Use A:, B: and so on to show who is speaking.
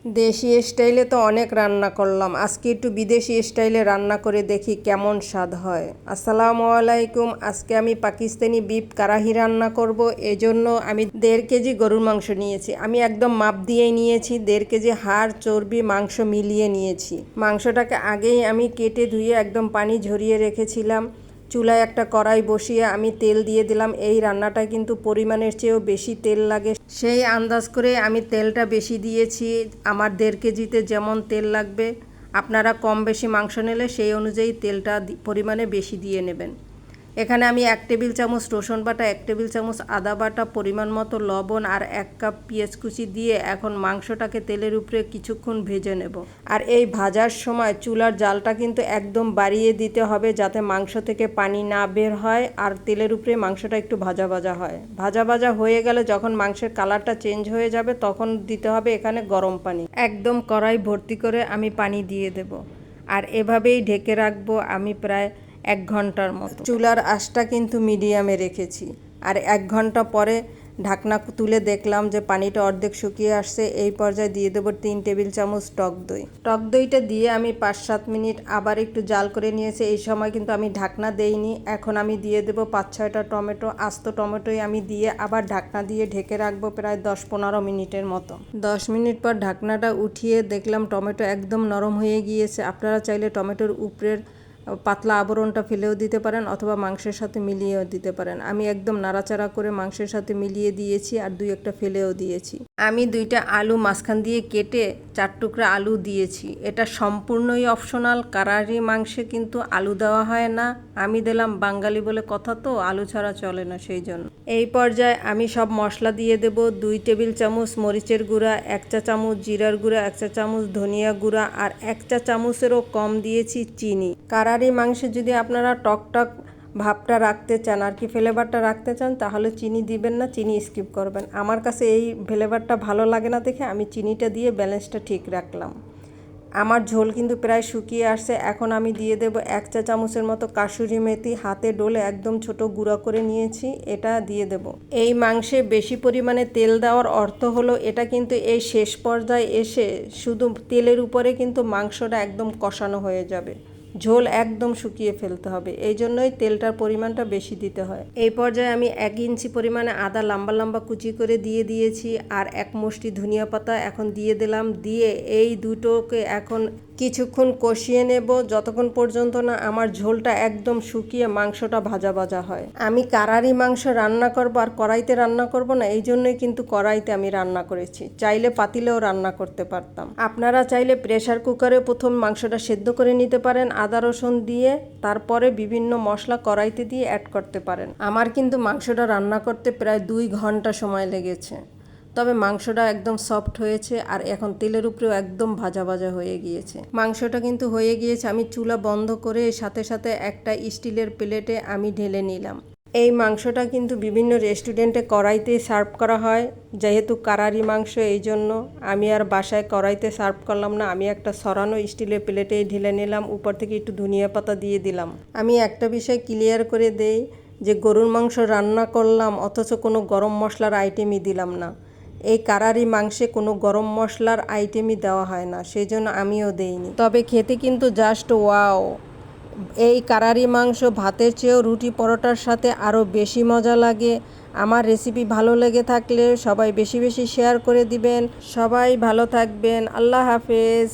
A: দেশি স্টাইলে তো অনেক রান্না করলাম, আজকে একটু বিদেশি স্টাইলে রান্না করে দেখি কেমন স্বাদ হয়। আসসালামু আলাইকুম। আজকে আমি পাকিস্তানি বিফ কারাহি রান্না করব। এজন্য আমি 1.5 কেজি গরুর মাংস নিয়েছি। আমি একদম মাপ দিয়েই নিয়েছি, 1.5 কেজি হাড় চর্বি মাংস মিলিয়ে নিয়েছি। মাংসটাকে আগেই আমি কেটে ধুয়ে একদম পানি ঝরিয়ে রেখেছিলাম। চুলায় একটা কড়াই বসিয়ে আমি তেল দিয়ে দিলাম। এই রান্নাটা কিন্তু পরিমাণের চেয়েও বেশি তেল লাগে, সেই আন্দাজ করে আমি তেলটা বেশি দিয়েছি। আমার 1.5 কেজিতে যেমন তেল লাগবে, আপনারা কম বেশি মাংস নিলে সেই অনুযায়ী তেলটা পরিমাণে বেশি দিয়ে নেবেন। এখানে আমি 1 টেবিল চামচ রসুন বাটা, 1 টেবিল চামচ আদা বাটা, পরিমাণ মতো লবণ আর 1 কাপ পেঁয়াজ কুচি দিয়ে এখন মাংসটাকে তেলের উপরে কিছুক্ষণ ভেজে নেব। আর এই ভাজার সময় চুলার জালটা কিন্তু একদম বাড়িয়ে দিতে হবে, যাতে মাংস থেকে পানি না বের হয় আর তেলের উপরে মাংসটা একটু ভাজা ভাজা হয়। ভাজা ভাজা হয়ে গেলে যখন মাংসের কালারটা চেঞ্জ হয়ে যাবে তখন দিতে হবে এখানে গরম পানি। একদম কড়াই ভর্তি করে আমি পানি দিয়ে দেব আর এভাবেই ঢেকে রাখবো আমি প্রায় 1 ঘন্টার মতো। চুলার আঁচটা কিন্তু মিডিয়ামে রেখেছি। আর 1 ঘন্টা পরে ঢাকনা তুলে দেখলাম যে পানিটা অর্ধেক শুকিয়ে আসছে। এই পর্যায়ে দিয়ে দেবো 3 টেবিল চামচ টক দই। টক দইটা দিয়ে আমি 5-7 মিনিট আবার একটু জাল করে নিয়েছি। এই সময় কিন্তু আমি ঢাকনা দেইনি। এখন আমি দিয়ে দেবো 5-6টা টমেটো। আস্ত টমেটোই আমি দিয়ে আবার ঢাকনা দিয়ে ঢেকে রাখবো প্রায় 10-15 মিনিটের মতো। 10 মিনিট পর ঢাকনাটা উঠিয়ে দেখলাম টমেটো একদম নরম হয়ে গিয়েছে। আপনারা চাইলে টমেটোর উপরের পাতলা আবরণটা ফেলেও দিতে পারেন অথবা মাংসের সাথে মিলিয়েও দিতে পারেন। আমি একদম নাড়াচাড়া করে মাংসের সাথে মিলিয়ে দিয়েছি আর 2-1টা ফেলেও দিয়েছি। আমি 2টা আলু মাঝখান দিয়ে কেটে 4 টুকরা আলু দিয়েছি। এটা সম্পূর্ণই অপশনাল। কারারি মাংসে কিন্তু আলু দেওয়া হয় না। আমি দিলাম, বাঙালি বলে কথা তো, আলু ছাড়া চলে না, সেই জন্য। এই পর্যায়ে আমি সব মশলা দিয়ে দেব। 2 টেবিল চামচ মরিচের গুঁড়া, 1 চা চামচ জিরার গুঁড়া, 1 চা চামচ ধনিয়া গুঁড়া আর 1 চা চামচেরও কম দিয়েছি চিনি। কারারি মাংসে যদি আপনারা টকটক ভাবটা রাখতে চান আর কি ফ্লেভারটা রাখতে চান তাহলে চিনি দিবেন না, চিনি স্কিপ করবেন। আমার কাছে এই ফ্লেভারটা ভালো লাগে না দেখে আমি চিনিটা দিয়ে ব্যালেন্সটা ঠিক রাখলাম। আমার ঝোল কিন্তু প্রায় শুকিয়ে আসছে। এখন আমি দিয়ে দেব 1 চা চামচের মতো কাসুরি মেথি, হাতে ডলে একদম ছোট গুঁড়া করে নিয়েছি, এটা দিয়ে দেব। এই মাংসে বেশি পরিমাণে তেল দেওয়ার অর্থ হলো এটা কিন্তু এই শেষ পর্যায়ে এসে শুধু তেলের উপরে কিন্তু মাংসটা একদম কষানো হয়ে যাবে। ঝোল একদম শুকিয়ে ফেলতে হবে, এই জন্যই তেলটার পরিমাণটা বেশি দিতে হয়। এই পর্যায়ে আমি 1 ইঞ্চি পরিমাণে আদা লম্বা লম্বা কুচি করে দিয়ে দিয়েছি আর 1 মুষ্টি ধনিয়া পাতা এখন দিয়ে দিলাম। দিয়ে এই দুটোকে এখন কিছুক্ষণ কষিয়ে নেব, যতক্ষণ পর্যন্ত না আমার ঝোলটা একদম শুকিয়ে মাংসটা ভাজা ভাজা হয়। আমি কারারি মাংস রান্না করব আর কড়াইতে রান্না করব না, এই জন্যই কিন্তু কড়াইতে আমি রান্না করেছি। চাইলে পাতিলেও রান্না করতে পারতাম। আপনারা চাইলে প্রেসার কুকারে প্রথম মাংসটা সেদ্ধ করে নিতে পারেন আদা রসুন দিয়ে, তারপরে বিভিন্ন মশলা কড়াইতে দিয়ে অ্যাড করতে পারেন। আমার কিন্তু মাংসটা রান্না করতে প্রায় 2 ঘন্টা সময় লেগেছে, তবে মাংসটা একদম সফট হয়েছে আর এখন তেলের উপরেও একদম ভাজা ভাজা হয়ে গিয়েছে। মাংসটা কিন্তু হয়ে গিয়েছে। আমি চুলা বন্ধ করে সাথে সাথে একটা স্টিলের প্লেটে আমি ঢেলে নিলাম। এই মাংসটা কিন্তু বিভিন্ন রেস্টুরেন্টে কড়াইতে সার্ভ করা হয়, যেহেতু কারারি মাংস এই জন্য আমি আর বাসায় কড়াইতে সার্ভ করলাম না। আমি একটা সরানো স্টিলের প্লেটেই ঢেলে নিলাম, উপর থেকে একটু ধনিয়া পাতা দিয়ে দিলাম। আমি একটা বিষয় ক্লিয়ার করে দেই যে গরুর মাংস রান্না করলাম অথচ কোনো গরম মশলার আইটেমই দিলাম না। এই কারারি মাংসে কোনো গরম মশলার আইটেমই দেওয়া হয় না, সেই জন্য আমিও দেইনি। তবে খেতে কিন্তু জাস্ট ওয়াও। এই কারারি মাংস ভাতের চেয়েও রুটি পরোটার সাথে আরও বেশি মজা লাগে। আমার রেসিপি ভালো লেগে থাকলে সবাই বেশি বেশি শেয়ার করে দিবেন। সবাই ভালো থাকবেন। আল্লাহ হাফেজ।